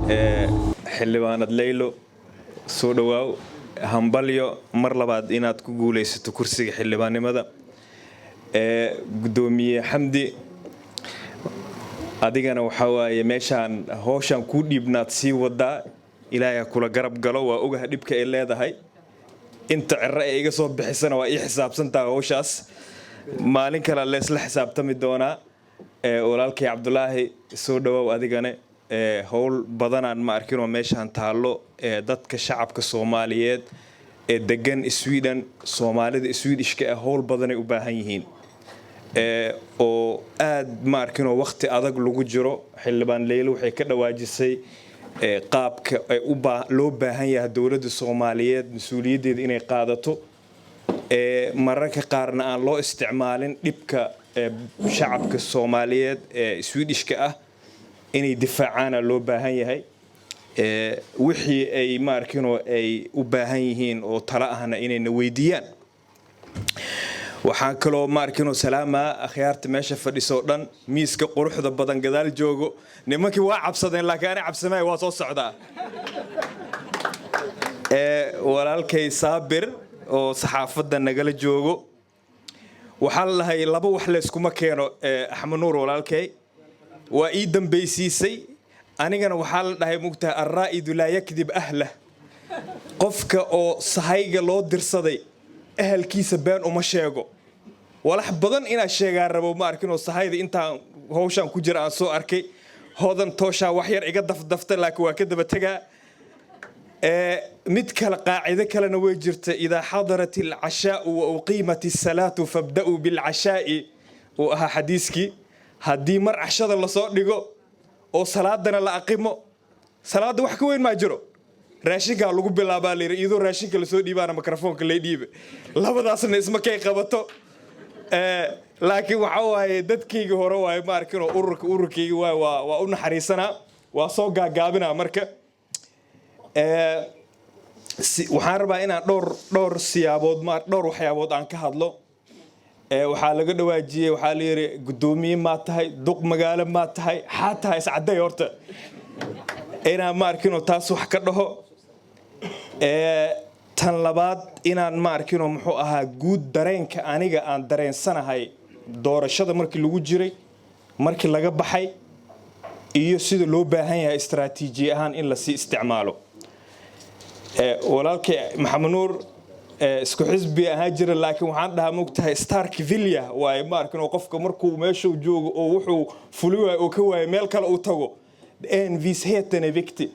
xildhibaanad Leylo soo dhawaaw hambalyo mar labaad inaad ku guuleysato kursiga xildhibaanimada gudoomiye Xamdi adigana waxa waaye meeshaan hawshan ku dhiibnaad sii wada ilaahay kula garab galo waa ogahay dhibka ay leedahay inta cirra ay iga soo bixisana waa ii xisaabsantaa hawshaas maalin kale la isla xisaabtami doona walaalkay Cabdulaahi soo dhawaaw adigana hawl badanaan ma arkin oo meeshaan taalo dadka shacabka Soomaaliyeed ee degan Sweden Soomaalida Swedishka hawl badan ay u baahan yihiin oo aad ma arkin oo waqti adag lagu jiro xildhibaan Leylo waxay ka dhawaajisay qaabka ay loo baahan yahay dawladda Soomaaliyeed mas'uuliyadeeda inay qaadato mararka qaarna aan loo isticmaalin dhibka shacabka Soomaaliyeed ee Swedishka inay difaacaan loo baahan yahay wixii ay ma arkin oo ay u baahan yihiin oo tala ahna inay weydiiyaan waxaan kaloo ma arkin oo salaama akhyaarta meesha fadhiso dhan miiska quruxda badan gadaal joogo nimankii waa cabsadeen laakiin aan cabsamay waa soo socdaa walaalkay Saabir oo saxaafadda nagala joogo waxa la lahay laba wax la isku ma keeno Axmed Nuur walaalkay waa ii dambaysiisay anigana waxa la dhahay mugtaa ar-raa'idu la yakdib ahlah qofka oo sahayga loo dirsaday ahalkiisa been uma sheego walax badan ina sheegaan rabo ma arkin oo sahayda inta hawshan ku jira aan soo arkay hodan toosha wax yar iga dafdafta laakiin waa ka daba tagaa mid kala qaacida kalena way jirta ida hadarat al-ashaa wa uqimat as-salatu fabda'u bil-ashaa'i oo aha xadiiski haddii mar cashada la soo dhigo oo salaadana la aqimo salaada wax ka weyn ma jiro raashinka lagu bilaabaa leeyahay iyadoo raashinka la soo dhiibana mikrofoonka la dhiibe labadaasna isma kay qabato laakiin waxa waaye dadkayga hore waaye ma arkin oo ururkayga waa u naxariisana waa soo gaagaabina marka waxaan rabaa inaan dhowr siyaabood dhowr waxyaabood aan ka hadlo waxaa laga dhawaajiyay waxaa la yiri gudoomiye ma tahay duq magaalo ma tahay xataa iscaday horta inaan ma arkin oo taas wax ka dhaho tan labaad inaan ma arkin oo muxuu ahaa guud dareenka aniga aan dareensanahay doorashada markii lagu jiray markii laga baxay iyo sida loo baahan yahay istaraatiiji ahaan in la sii isticmaalo walaalkay Maxamed Nuur isku xisbi ahaan jira laakiin waxaan dhahaa mugtahay Stark Villa waay ma arkin oo qofka markuu meesha joogo oo wuxuu fuliyo oo ka waay meel kale uu tago envis heetana victi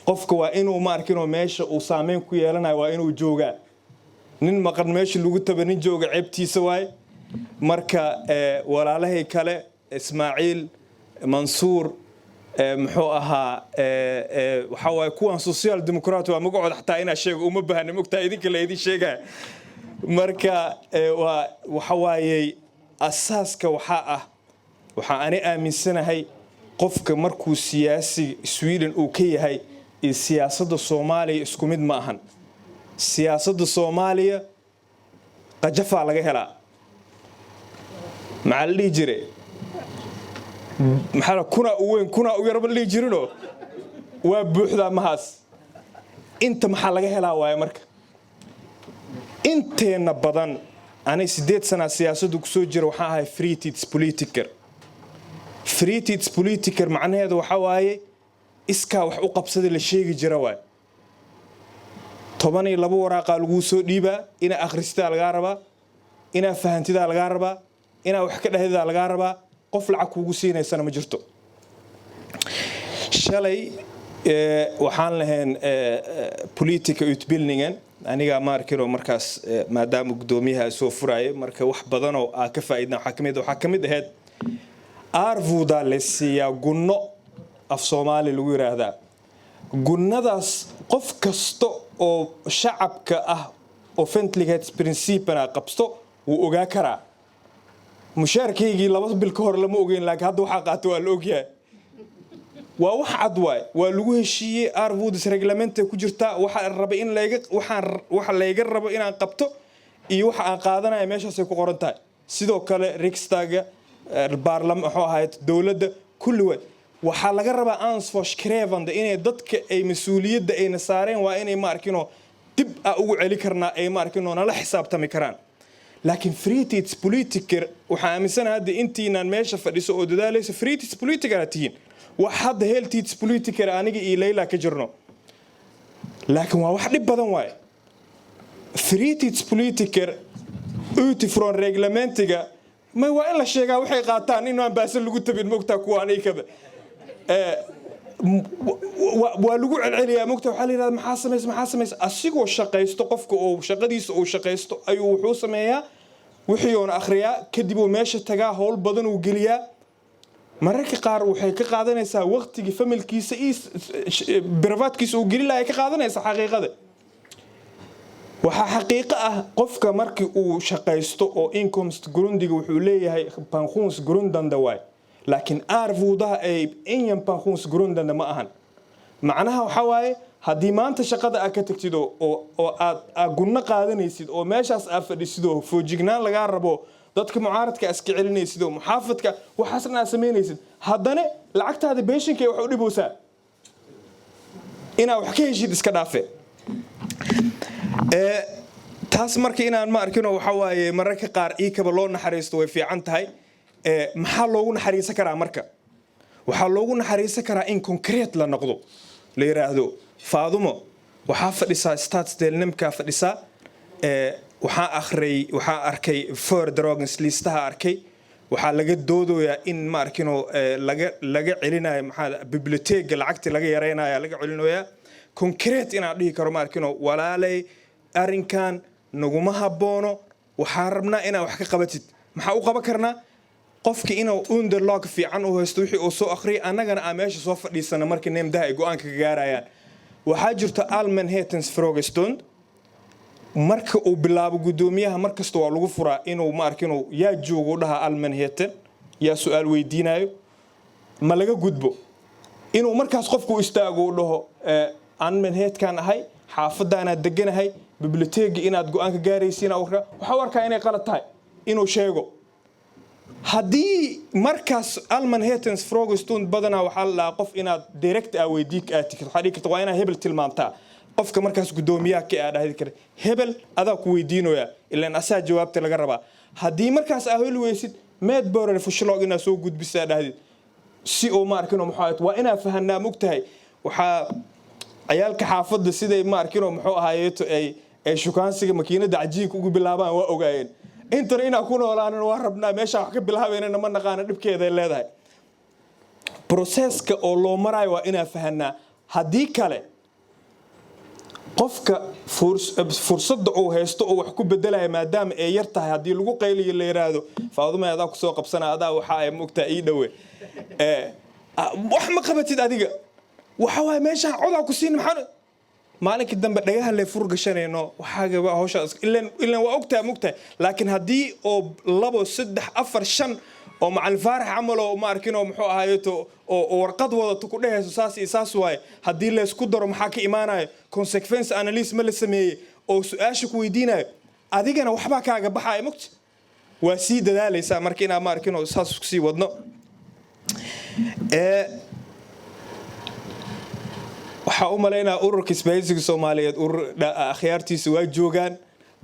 qofka waa inuu ma arkin oo meesha uu saameyn ku yeelanayo waa inuu joogaa nin maqan meesha lagu tabanin jooga ceebtiisa waay marka walaalahay kale Ismaaciil Mansuur muxuu ahaa waxa way kuwan social democrat waa magacooda xataa ina sheego uma baahan mugtaa idinka la idin sheegaa marka waxa waayay asaaska waxa ani aaminsanahay qofka markuu siyaasi Sweden uu ka yahay siyaasadda Soomaaliya isku mid ma ahan siyaasadda Soomaaliya qajafa laga helaa macalli jire maxaa kuna u yarba li jirino waa buuxda mahas inta maxaa laga helaa waay marka inteena badan anay 8 sano siyaasaddu ku soo jira waxa ahay free tids politiker macnaheedu waxa waaye iska wax u qabsada la sheegi jira waay 12 waraaqa lagu soo dhiibaa ina akhristaa laga rabaa ina fahantidaa laga rabaa ina wax ka dhahdida laga rabaa qof lacag kugu siinaysan ma jirto shalay waxaan lahayn politika utbildningen aniga ma arkiro markaas maadaama gudoomiyaha soo furaayo marka wax badan oo ka faa'iidna waxa kamid ahayd arvuda lesiya gunno af Soomaali lagu yiraahdaa gunnadaas qof kasto oo shacabka offentlighets principena qabsto uu ogaa karaa mushaarkaygii 2 bil ka hor lama ogeyn laakiin hadda waxa qaato waa la ogyahay waa wax cad waa lagu heshiiyay arvuds reglement ku jirta waxa raba in waxa layga rabo inaan qabto iyo waxa aan qaadanayo meeshaas ay ku qoran tahay sidoo kale Riksdaga baarlamaanka waxa ahayd dawladda kulli way waxaa laga rabaa ansvarskrevande inay dadka ay mas-uuliyadda ayna saareen waa inay ma arkino dib ugu celi karnaa ay ma arkino nala xisaabtami karaan laakiin fritidspolitiker waxaa aaminsanahay hadda intiinaan meesha fadhiso oo dadaalaysa fritidspolitiker tihiin wax hadda heltidspolitiker aniga iyo Layla ka jirno laakiin waa wax dhib badan waaye fritidspolitiker utifron reglamentiga ma waa in la sheegaa waxay qaataan in aan baasan lagu tabin mogtaa kuwa aniga waa lagu celceliyaa mogtaa waxa la yiraahdaa maxaa sameys asigoo shaqaysto qofka oo shaqadiisa uu shaqaysto ayuu wuxuu sameeyaa wixii uu akhriyaa kadib uu meesha tagaa hawl badan uu geliyaa mararka qaar waxay ka qaadanaysaa waqtiga familkiisa iyo privatekiisa uu geli lahaa ka qaadanaysaa xaqiiqada waxa xaqiiqo ah qofka markii uu shaqaysto oo incomes grundiga wuxuu leeyahay pensions grundanda way laakiin arvuudaha ay inyan pensions grundanda ma ahan macnaha waxa waaye haddii maanta shaqada aad ka tagtid oo aad gunno qaadanaysid oo meeshaas aad fadhisid oo foojignaan laga rabo dadka mucaaradka iska celinaysid oo muxaafadka waxaasna aad sameynaysid haddana lacagtaada beeshinka wax u dhiboosaa inaa wax ka heshid iska dhaafe taas marka inaan ma arkino waxa waaye mararka qaar kaba loo naxariisto way fiican tahay maxaa loogu naxariisan karaa marka waxaa loogu naxariisan karaa in concrete la noqdo la yiraahdo faadumo waxaa fadhisaa statsdelnimka fadhisaa waxaa arkay for drugs listaha arkay waxaa laga doodoyaa in ma arkino laga celinayo maxaa biblioteeka lacagti laga yareynayo laga celinayo concrete inaan dhihi karo ma arkino walaalay arrinkan naguma haboono waxaa rabnaa inaa wax ka qabatid maxaa u qaban karnaa qofki inuu underlog fiican u haysto wixii uu soo akhriyo annagana aan meesha soo fadhiisana markii neemdaha ay go'aanka ka gaarayaan waxaa jirta Almanhattans Frogestund marka uu bilaabo gudoomiyaha markasta waa lagu furaa inuu ma arkino yaa joogo dhaha Almanhattan yaa su'aal weydiinayo ma laga gudbo inuu markaas qofku istaago dhaho Almanhattan ahay xaafadana deganahay biblioteeka inaad go'aanka gaaraysiin waxa warka inay qalad tahay inuu sheego haddii markaas Almanhattans Frogestund badana waxa la qof inaad direct weydiik aad tikid waxa dhigta waa inaa hebel tilmaamtaa qofka markaas gudoomiyaha ka aadhayd kare hebel adaa ku weydiinooya ilaa asaa jawaabta laga rabaa haddii markaas aad heli weysid meed borer fushloog inaa soo gudbisaa dhahdid si oo ma arkino maxaa waa inaa fahanaa mugtahay waxa ciyaalka xaafadda siday ma arkino muxuu ahaayeeto ay shukaansiga makiinada cajiinka ugu bilaabaan waa ogaayeen intana inaa ku noolaanan waa rabnaa meesha wax ka bilaabayna ma naqaan dhibkeeda leedahay processka oo loo marayo waa inaa fahanaa haddii kale qofka fursadda uu haysto oo wax ku bedelayo maadaama ay yar tahay haddii lagu qayliyo la yiraahdo faadumo adaa ku soo qabsana adaa waxa ay mugtaa ii dhawe wax ma qabatid adiga waxa way meesha codaa ku siin maxaa maalinka dambe dhagaha la furgashanayno waxaaga waa hawsha ilaa waa ogtaa mugtaa laakiin haddii oo 2 3 4 5 oo macallin faarax amalo ma arkino muxuu ahaayeeto oo warqad wadato ku dhehayso saas waay haddii la isku daro maxaa ka imaanayo consequence analysis ma la sameeyay oo su'aasha ku weydiinayo adigana waxba kaaga baxay mugti waa sii dadaalaysa marka inaa ma arkino saas ku sii wadno waxa u maleynaa ururka isbaahaysiga Soomaaliyeed urur akhyaartiisa waa joogaan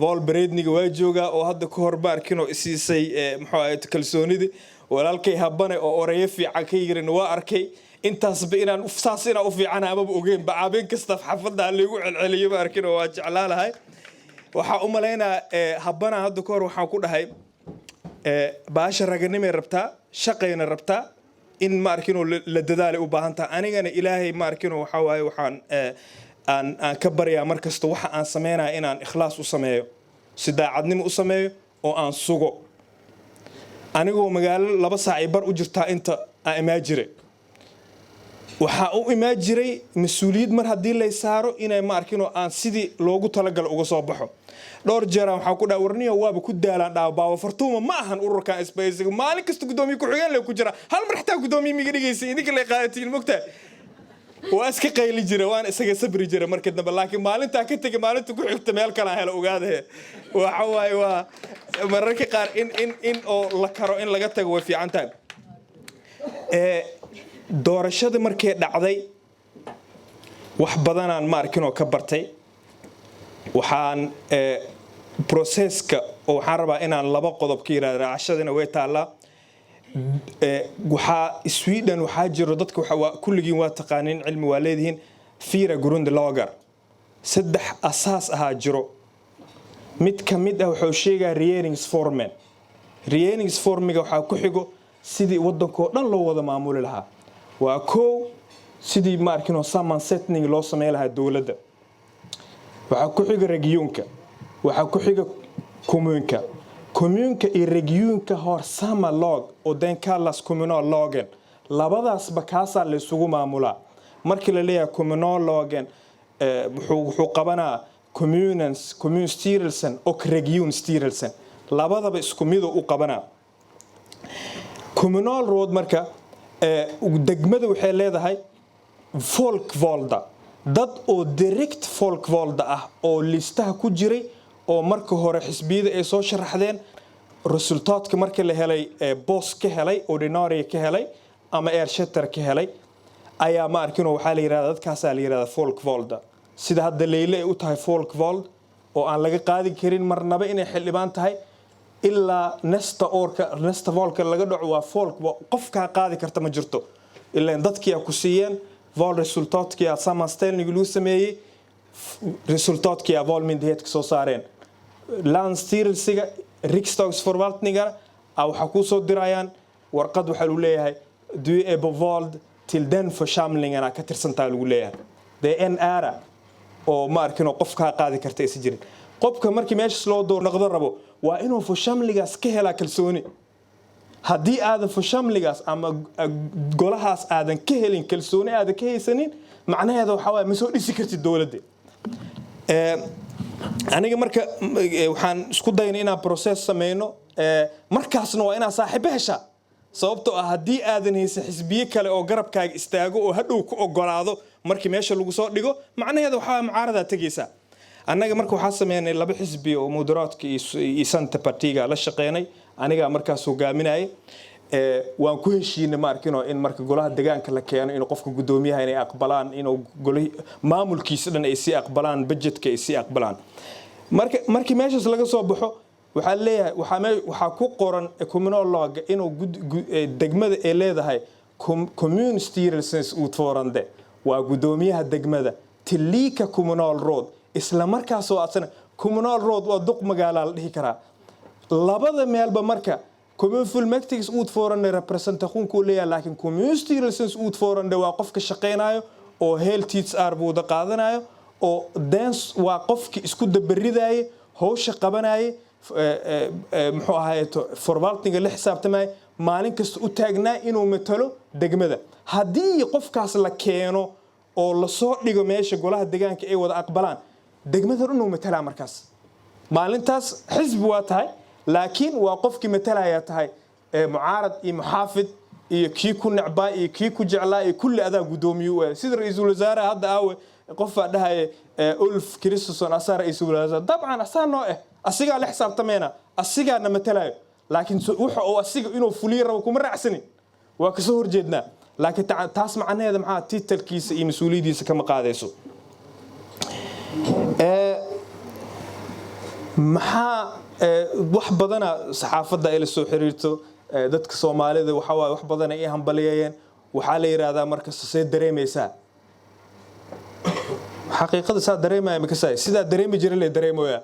vol breedniga waa joogaa oo hadda ka hor baarkino isiisay muxuu ahayd kalsoonida walaalkay habane oo oreeye fiican ka yirin waa arkay intaasba inaan saasina u fiican ama ogeyn baabeen kasta xafada lagu celceliyo baarkino waa jeclaalahay waxa u maleynaa habana hadda ka hor waxa ku dhahay baasha raganimay rabtaa shaqayna rabtaa in ma arkino la dadaalay u baahan tahay anigana ilaahay ma arkino waxa waaye waxaan aan ka baryaa markasta waxa aan sameeynaa inaan ikhlaas u sameeyo si daacadnimo u sameeyo oo aan sugo anigoo magaalo 2 saac bar u jirtaa inta aan imaajire waxa uu imaajiray mas'uuliyad mar hadii la saaro inay ma arkino aan sidii loogu talagal uga soo baxo dhowr jeer waxa ku dhaawarniyo waaba ku daalaan dhaabaawa fartuuma ma ahan ururka isbaahaysiga maalin kasta gudoomiye ku xigeen la ku jira hal mar xitaa gudoomiye miga dhigaysay idinka la qaadatiin mugtaa waa iska qayli jira waan isaga sabri jira markii dambe laakiin maalinta ka tagay maalinta ku xigta meel kale hela ogaadee waxa waay waa mararka qaar in oo la karo in laga tago way fiican tahay doorashada markay dhacday wax badanaan ma arkin oo ka bartay waxaan processka oo waxaan rabaa inaan laba qodob ka yiraahdo raacashadana way taala waxa Sweden waxa jiro dadka waxa kulligiin waa taqaaniin cilmi waa leedihiin fiira grundlagar saddex asaas aha jiro mid ka mid ah wuxuu sheegaa regeringsformiga waxa ku xigo sidii wadanka oo dhan loo wada maamuli lahaa waa koow sidii ma arkino saman setting loo sameeyay lahaa dawladda waxa ku xiga regionka waxa ku xiga communka iyo regionka hor sama log oo denkalas communal logen labadaas ba kaasa la isugu maamulaa markii la leeyahay communal logen wuxuu qabanaa commune styrelsen och region styrelsen labadaba isku mid u qabanaa communal road marka degmada waxay leedahay folkvalda dad oo direct folkvalda ah oo listaha ku jiray oo marka hore xisbiyada ay soo sharaxdeen resultaadka markii la helay boss ka helay ordinary ka helay ama ershatter ka helay ayaa ma arkino waxa la yiraahdaa dadkaas la yiraahdaa folkvalda sida hadda leyle ay u tahay folkvald oo aan laga qaadi karin marnaba inay xildhibaan tahay ilaa nesta volka laga dhaco waa folk qofka qaadi karta ma jirto ilaa dadkii ku siiyeen vol resultaadkii samastelning lagu sameeyay resultaadkii volmyndigheedka soo saareen landstyrelsiga riksdagsforvaltningar waxa ku soo dirayaan warqad waxa uu leeyahay du är bevald till den församlingen ka tirsantaa lagu leeyahay den era oo ma arkino qofka qaadi karta is jirin qofka markii meesha loo door noqdo rabo waa inuu fashamligaas ka hela kalsooni hadii aadan fashamligaas ama golahaas aadan ka helin kalsooni aadan ka haysanin macnaheedu waxa waa ma soo dhisi kartid dawladda aniga marka waxaan isku daynaa inaan process sameeyno markaasna waa inaan saaxiib hesha sababtoo ah hadii aadan haysan xisbiye kale oo garabkaaga istaago oo hadhow ku ogolaado markii meesha lagu soo dhigo macnaheedu waxa mucaarada tagaysa annaga marka waxa sameeynay laba xisbi oo moderaadka iyo Santa Partiga la shaqeynay aniga markaas hogaaminayay waan ku heshiinay ma arkino in marka golaha deegaanka la keeno in qofka gudoomiyaha inay aqbalaan inuu maamulkiisa dhan ay si aqbalaan budgetka ay si aqbalaan markii meeshaas laga soo baxo waxa leeyahay waxa ku qoran communal log inuu degmada ay leedahay commune styrelsen utforande waa gudoomiyaha degmada tilika communal road isla markaas oo asana communal road waa duq magaalo la dhihi karaa labada meelba marka commune fullmäktiges utforande representation ku leeyahay laakiin commune styrelsen utforande waa qofka shaqeynayo oo heltids arbuuda qaadanayo oo dance waa qofki isku dabaridaay hawsha qabanay muxuu ahaayeeto forvaltninga la xisaabtamay maalin kasta u taagnaa inuu matalo degmada hadii qofkaas la keeno oo la soo dhigo meesha golaha deegaanka ay wada aqbalaan degmada inuu matala markaas maalintaas xisbi waa tahay laakiin waa qofkii matalaya tahay mucaarad iyo muxaafid iyo kii ku nacbaa iyo kii ku jeclaa iyo kulli adaa gudoomiyo sida ra'iisul wasaare hadda aawe qof dhahay Ulf Kristersson asar ra'iisul wasaare dabcan asaanoo asiga la xisaabtameena asiga na matalayo laakiin wuxuu oo asiga inuu fuliyo rabo kuma raacsanin waa ka soo horjeednaa laakiin taas macnaheedu maxaa titalkiisa iyo mas'uuliyadiisa kama qaadayso maxaa wax badan saxaafadda ay la soo xiriirto dadka Soomaalida waxa wax badan ay hambaliyeen waxa la yiraahdaa marka soo dareemaysa xaqiiqada saa dareemaya ma ka saay sida dareemi jiray la dareemoya